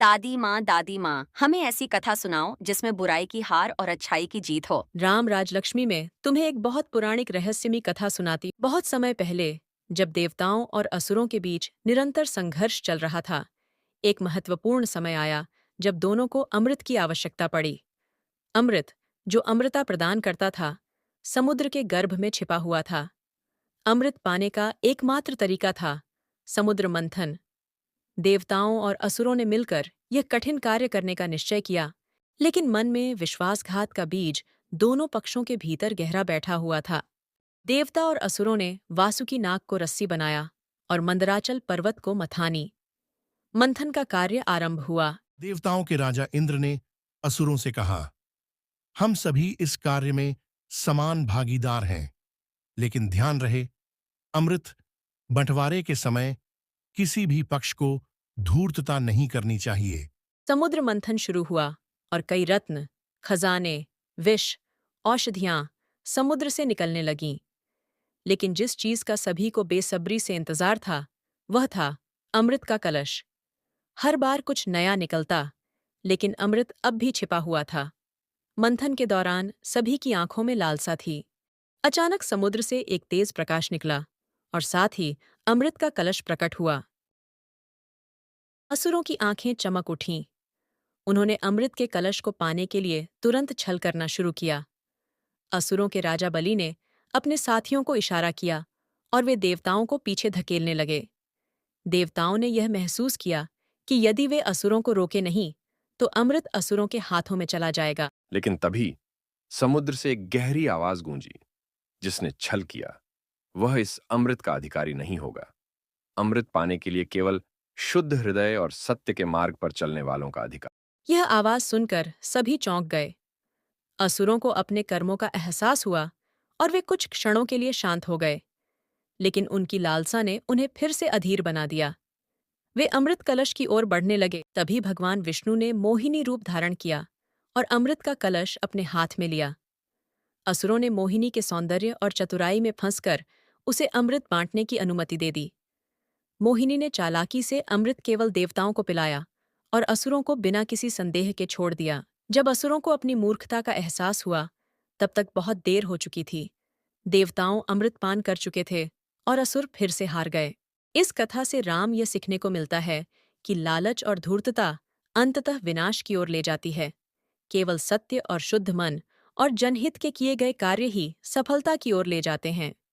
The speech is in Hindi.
दादी माँ, हमें ऐसी कथा सुनाओ जिसमें बुराई की हार और अच्छाई की जीत हो। राम राजलक्ष्मी में तुम्हें एक बहुत पौराणिक रहस्यमयी कथा सुनाती। बहुत समय पहले, जब देवताओं और असुरों के बीच निरंतर संघर्ष चल रहा था, एक महत्वपूर्ण समय आया जब दोनों को अमृत की आवश्यकता पड़ी। अमृत, जो अमृता प्रदान करता था, समुद्र के गर्भ में छिपा हुआ था। अमृत पाने का एकमात्र तरीका था समुद्र मंथन। देवताओं और असुरों ने मिलकर यह कठिन कार्य करने का निश्चय किया, लेकिन मन में विश्वासघात का बीज दोनों पक्षों के भीतर गहरा बैठा हुआ था। देवता और असुरों ने वासुकी नाग को रस्सी बनाया और मंदराचल पर्वत को मथानी। मंथन का कार्य आरंभ हुआ। देवताओं के राजा इंद्र ने असुरों से कहा, हम सभी इस कार्य में समान भागीदार हैं, लेकिन ध्यान रहे, अमृत बंटवारे के समय किसी भी पक्ष को धूर्तता नहीं करनी चाहिए। समुद्र मंथन शुरू हुआ और कई रत्न, खजाने, विष, औषधियां समुद्र से निकलने लगीं। लेकिन जिस चीज का सभी को बेसब्री से इंतजार था, वह था अमृत का कलश। हर बार कुछ नया निकलता, लेकिन अमृत अब भी छिपा हुआ था। मंथन के दौरान सभी की आंखों में लालसा थी। अचानक समुद्र से एक तेज प्रकाश निकला और साथ ही अमृत का कलश प्रकट हुआ। असुरों की आंखें चमक उठीं। उन्होंने अमृत के कलश को पाने के लिए तुरंत छल करना शुरू किया। असुरों के राजा बलि ने अपने साथियों को इशारा किया और वे देवताओं को पीछे धकेलने लगे। देवताओं ने यह महसूस किया कि यदि वे असुरों को रोके नहीं, तो अमृत असुरों के हाथों में चला जाएगा। लेकिन तभी समुद्र से एक गहरी आवाज गूंजी। जिसने छल किया, वह इस अमृत का अधिकारी नहीं होगा। अमृत पाने के लिए केवल शुद्ध हृदय और सत्य के मार्ग पर चलने वालों का अधिकार। यह आवाज सुनकर सभी चौंक गए। असुरों को अपने कर्मों का एहसास हुआ और वे कुछ क्षणों के लिए शांत हो गए, लेकिन उनकी लालसा ने उन्हें फिर से अधीर बना दिया। वे अमृत कलश की ओर बढ़ने लगे। तभी भगवान विष्णु ने मोहिनी रूप धारण किया और अमृत का कलश अपने हाथ में लिया। असुरों ने मोहिनी के सौंदर्य और चतुराई में फंसकर उसे अमृत बांटने की अनुमति दे दी। मोहिनी ने चालाकी से अमृत केवल देवताओं को पिलाया और असुरों को बिना किसी संदेह के छोड़ दिया। जब असुरों को अपनी मूर्खता का एहसास हुआ, तब तक बहुत देर हो चुकी थी। देवताओं अमृत पान कर चुके थे और असुर फिर से हार गए। इस कथा से राम यह सीखने को मिलता है कि लालच और धूर्तता अंततः विनाश की ओर ले जाती है। केवल सत्य और शुद्ध मन और जनहित के किए गए कार्य ही सफलता की ओर ले जाते हैं।